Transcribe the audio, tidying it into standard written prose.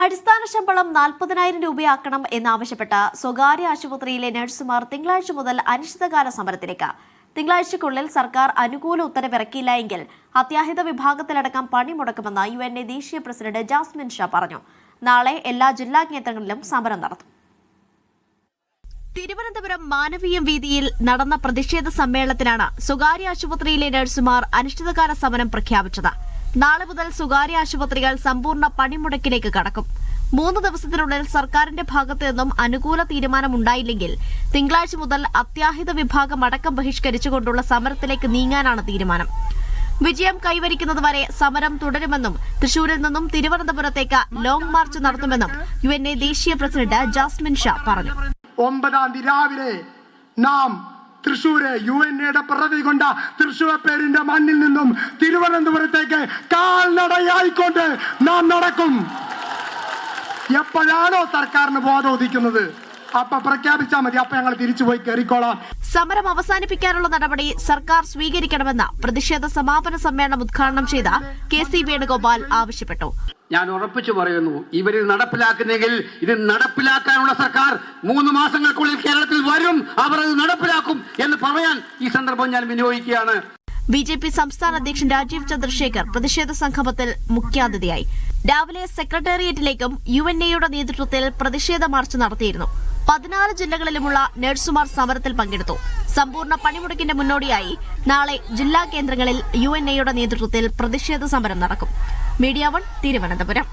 അടിസ്ഥാന ശമ്പളം 40,000 രൂപയാക്കണം എന്നാവശ്യപ്പെട്ട സ്വകാര്യ ആശുപത്രിയിലെ നഴ്സുമാർ തിങ്കളാഴ്ച മുതൽ അനിശ്ചിതകാല സമരത്തിലേക്ക്. തിങ്കളാഴ്ചയ്ക്കുള്ളിൽ സർക്കാർ അനുകൂല ഉത്തരവിറക്കിയില്ല എങ്കിൽ അത്യാഹിത വിഭാഗത്തിലടക്കം പണിമുടക്കുമെന്ന് UNA ദേശീയ പ്രസിഡന്റ് ജാസ്മിൻ ഷാ പറഞ്ഞു. നാളെ എല്ലാ ജില്ലാ കേന്ദ്രങ്ങളിലും സമരം നടത്തും. തിരുവനന്തപുരം മാനവീയം വീതിയിൽ നടന്ന പ്രതിഷേധ സമ്മേളനത്തിലാണ് സ്വകാര്യ ആശുപത്രിയിലെ നഴ്സുമാർ അനിശ്ചിതകാല സമരം പ്രഖ്യാപിച്ചത്. നാളെ മുതൽ സ്വകാര്യ ആശുപത്രികൾ സമ്പൂർണ്ണ പണിമുടക്കിലേക്ക് കടക്കും. 3 ദിവസത്തിനുള്ളിൽ സർക്കാരിന്റെ ഭാഗത്തു നിന്നും അനുകൂല തീരുമാനമുണ്ടായില്ലെങ്കിൽ തിങ്കളാഴ്ച മുതൽ അത്യാഹിത വിഭാഗം അടക്കം ബഹിഷ്കരിച്ചുകൊണ്ടുള്ള സമരത്തിലേക്ക് നീങ്ങാനാണ് തീരുമാനം. വിജയം കൈവരിക്കുന്നതുവരെ സമരം തുടരുമെന്നും തൃശൂരിൽ നിന്നും തിരുവനന്തപുരത്തേക്ക് ലോങ് മാർച്ച് നടത്തുമെന്നും UNA ദേശീയ പ്രസിഡന്റ് ജാസ്മിൻ ഷാ പറഞ്ഞു. 9-ാം തീയതി രാവിലെ നാം തൃശൂര് UNAയുടെ പദവി കൊണ്ട തൃശൂർ പേരിന്റെ മണ്ണിൽ നിന്നും തിരുവനന്തപുരത്തേക്ക് കാൽനടയായിക്കൊണ്ട് നാം നടക്കും. എപ്പോഴാണോ സർക്കാരിന് ബോധം ഉദിക്കുന്നത് അപ്പൊ പ്രഖ്യാപിച്ചാൽ മതി. അപ്പൊ ഞങ്ങൾ തിരിച്ചുപോയി കയറിക്കോളാം. സമരം അവസാനിപ്പിക്കാനുള്ള നടപടി സർക്കാർ സ്വീകരിക്കണമെന്ന് പ്രതിഷേധ സമാപന സമ്മേളനം ഉദ്ഘാടനം ചെയ്ത KC വേണുഗോപാൽ ആവശ്യപ്പെട്ടു. ഞാൻ ഉറപ്പിച്ചു പറയുന്നു, ഇവരിൽ നടപ്പിലാക്കുന്നെങ്കിൽ ഇത് നടപ്പിലാക്കാനുള്ള സർക്കാർ 3 മാസങ്ങൾക്കുള്ളിൽ കേരളത്തിൽ വരും. അവർ അത് നടപ്പിലാക്കും എന്ന് പറയാൻ ഈ സന്ദർഭം ഞാൻ വിനിയോഗിക്കുകയാണ്. BJP സംസ്ഥാന അധ്യക്ഷൻ രാജീവ് ചന്ദ്രശേഖർ പ്രതിഷേധ സംഗമത്തിൽ മുഖ്യാതിഥിയായി. രാവിലെ സെക്രട്ടേറിയറ്റിലേക്കും UNAയുടെ നേതൃത്വത്തിൽ പ്രതിഷേധ മാർച്ച് നടത്തിയിരുന്നു. 14 ജില്ലകളിലുമുള്ള നഴ്സുമാർ സമരത്തിൽ പങ്കെടുത്തു. സമ്പൂർണ്ണ പണിമുടക്കിന്റെ മുന്നോടിയായി നാളെ ജില്ലാ കേന്ദ്രങ്ങളിൽ UNAയുടെ നേതൃത്വത്തിൽ പ്രതിഷേധ സമരം നടക്കും. മീഡിയ 1 തിരുവനന്തപുരം.